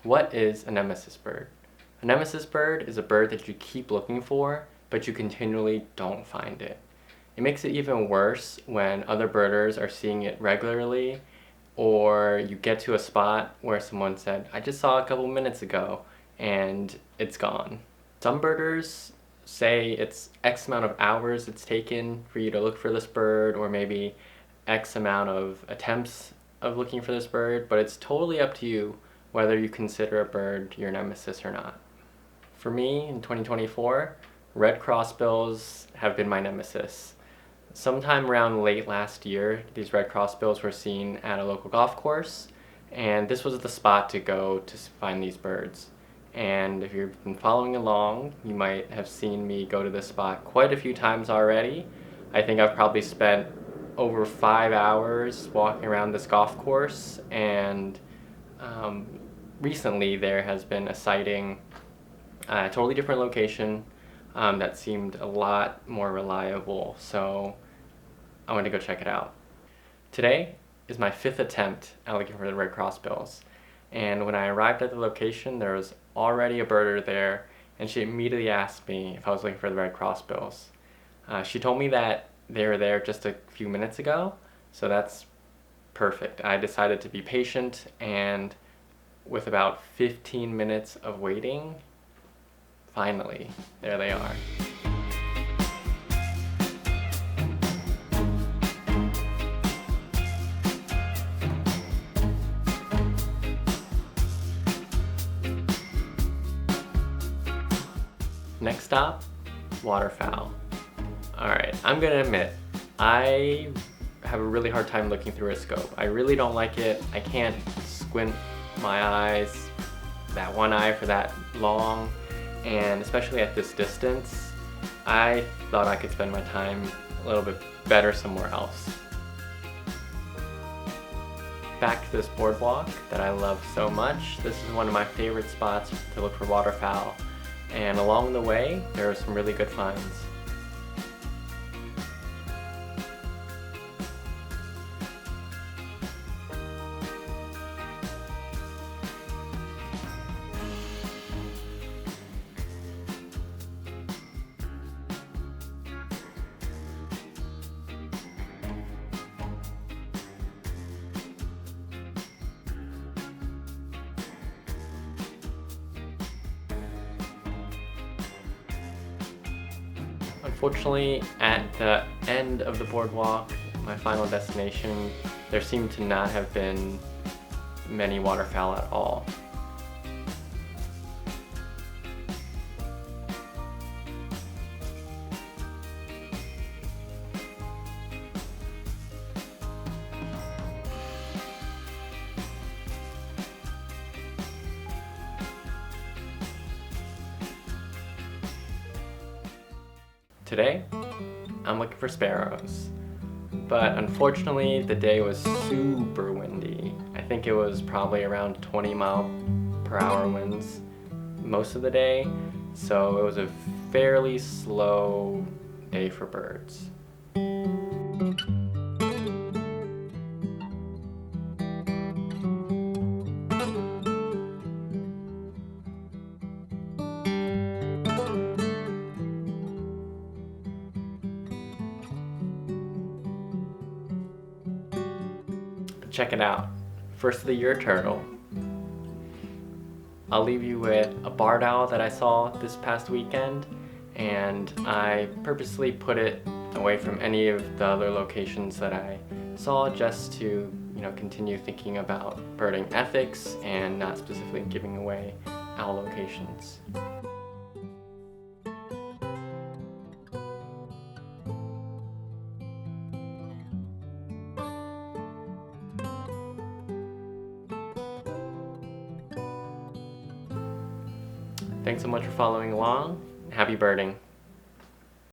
What is a nemesis bird? A nemesis bird is a bird that you keep looking for, but you continually don't find it. It makes it even worse when other birders are seeing it regularly, or you get to a spot where someone said, I just saw it a couple minutes ago, and it's gone. Some birders say it's X amount of hours it's taken for you to look for this bird, or maybe X amount of attempts of looking for this bird, but it's totally up to you whether you consider a bird your nemesis or not. For me, in 2024, red crossbills have been my nemesis. Sometime around late last year, these red crossbills were seen at a local golf course, and this was the spot to go to find these birds. And if you've been following along, you might have seen me go to this spot quite a few times already. I think I've probably spent over 5 hours walking around this golf course, and recently there has been a sighting at a totally different location that seemed a lot more reliable, so I wanted to go check it out. Today is my 5th attempt at looking for the red crossbills, and when I arrived at the location there was already a birder there, and she immediately asked me if I was looking for the red crossbills. She told me that they were there just a few minutes ago, so that's perfect. I decided to be patient, and with about 15 minutes of waiting, finally, there they are. Next stop, waterfowl. Alright, I'm gonna admit, I have a really hard time looking through a scope. I really don't like it. I can't squint my eyes, that one eye for that long, and especially at this distance, I thought I could spend my time a little bit better somewhere else. Back to this boardwalk that I love so much. This is one of my favorite spots to look for waterfowl, and along the way, there are some really good finds. Unfortunately, at the end of the boardwalk, my final destination, there seemed to not have been many waterfowl at all. Today, I'm looking for sparrows, but unfortunately the day was super windy. I think it was probably around 20-mile-per-hour winds most of the day, so it was a fairly slow day for birds. Check it out. First of the year turtle. I'll leave you with a barred owl that I saw this past weekend, and I purposely put it away from any of the other locations that I saw just to, continue thinking about birding ethics and not specifically giving away owl locations. Thanks so much for following along. Happy birding.